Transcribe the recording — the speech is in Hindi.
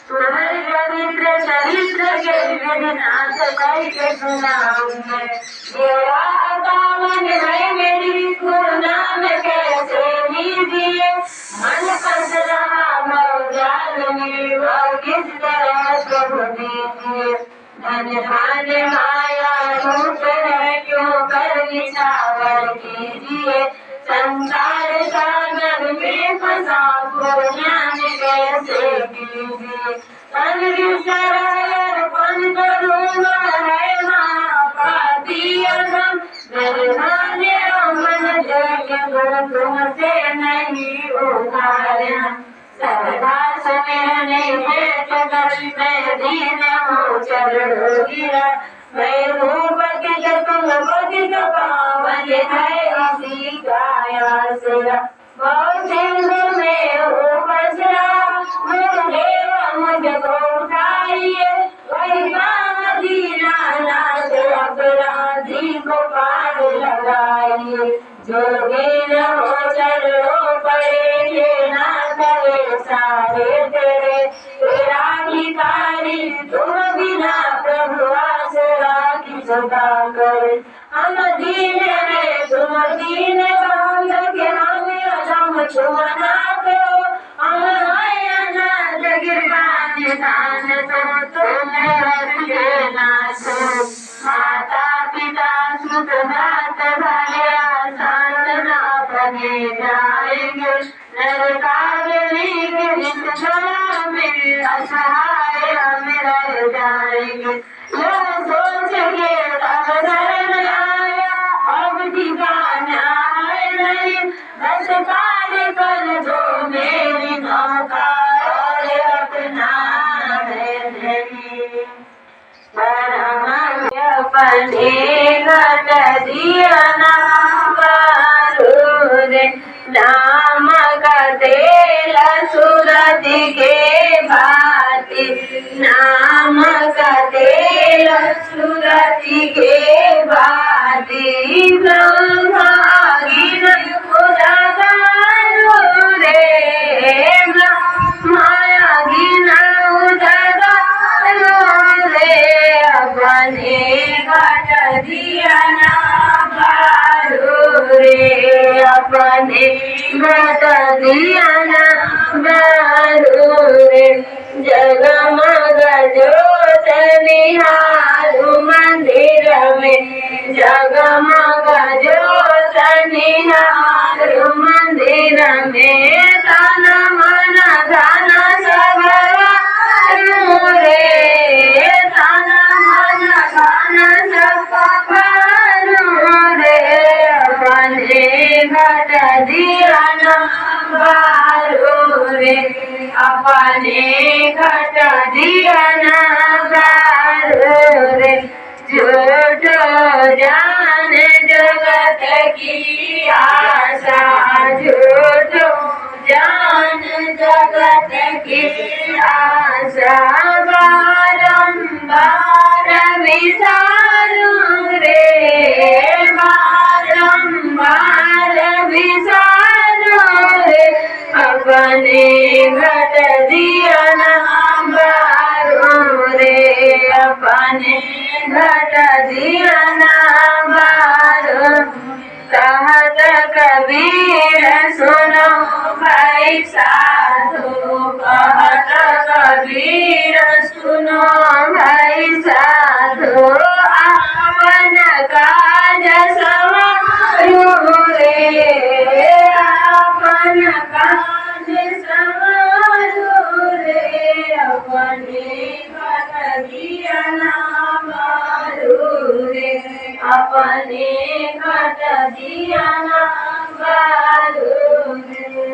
तुम्हारे पवित्र चरित्र के विधिनाथ करके सुनाऊंगे। मेरा पावन है मेरी गुरु नाम कैसे लीजिए, मन फंस रहा भवजाल में वह किस तरह प्रभु दीजिए। धन धान माया रूप है क्यों कर निछावर कीजिए, संसार सागर में फंसा गुरु ज्ञान कैसे कीजिए। पन करूँगा है महापापी अधम, निर्भाग्य मन जग गुरु तुमसे नहीं उधार्य। सरदा सुनने भेंट कर मैं दीन हूँ चरणों गिरा, मैं हूँ पतित तुम पतित पावन है इसी का आसरा। बहुत सिंधु में हूँ फंसा गुरुदेव मुझको उठाइए, वही पावन दीनानाथ अपराधी को पार लगाइए। जोगी हो चरणों पड़े ये ना करे सारे तेरे, तेरा भिखारी तुम बिना प्रभु आसरा किसका करे। हम दीन है तुम दीन बांध के हमें अधम छुमना करो, हम अनाथ गिरबान दान तो तुम्हें रखे नाथो। माता पिता सुत नाथ भाई आसान ना बने जाएंगे, नरकाग्नि के विषय में असहाय हम रह जाएंगे। यह सोच के तब शरण आया अब ठिकाना है नहीं, बस पार कर दो मेरी नौका और अपना है नहीं। अपने घट दिया नाम रे, नाम का तेल सूरज के भांति, नाम का तेल सूरज के भांति। ब्रह्मागिन उजागारो रे, ब्रह्मागिन उजागारो रे, अपने घट दिया ना बारो रे, अपने घट दिया ना बारो रे। जगमग ज्योत निहारू मंदिर में, जगमग ज्योत निहारू मंदिर में, तन मन धन सब वारू रे, तन मन धन सब वारू रे, अपने घट दिया ना बारो रे, अपने घट दिया ना बारो रे। झूठ जान जगत की आशा, झूठ जान जगत की आशा, बारंबार विसारू रे, बारंबार विसारू रे, अपने घट दिया ना बारो रे, अपने घट दिया ना बारो। कहत कबीर सुनो भाई साधु, कहत कबीर सुनो भाई साधु, आपन काज संवारू रे, आपन काज संवारू रे, अपने घट दिया ना बारो रे, अपने घट दिया ना बारो रे।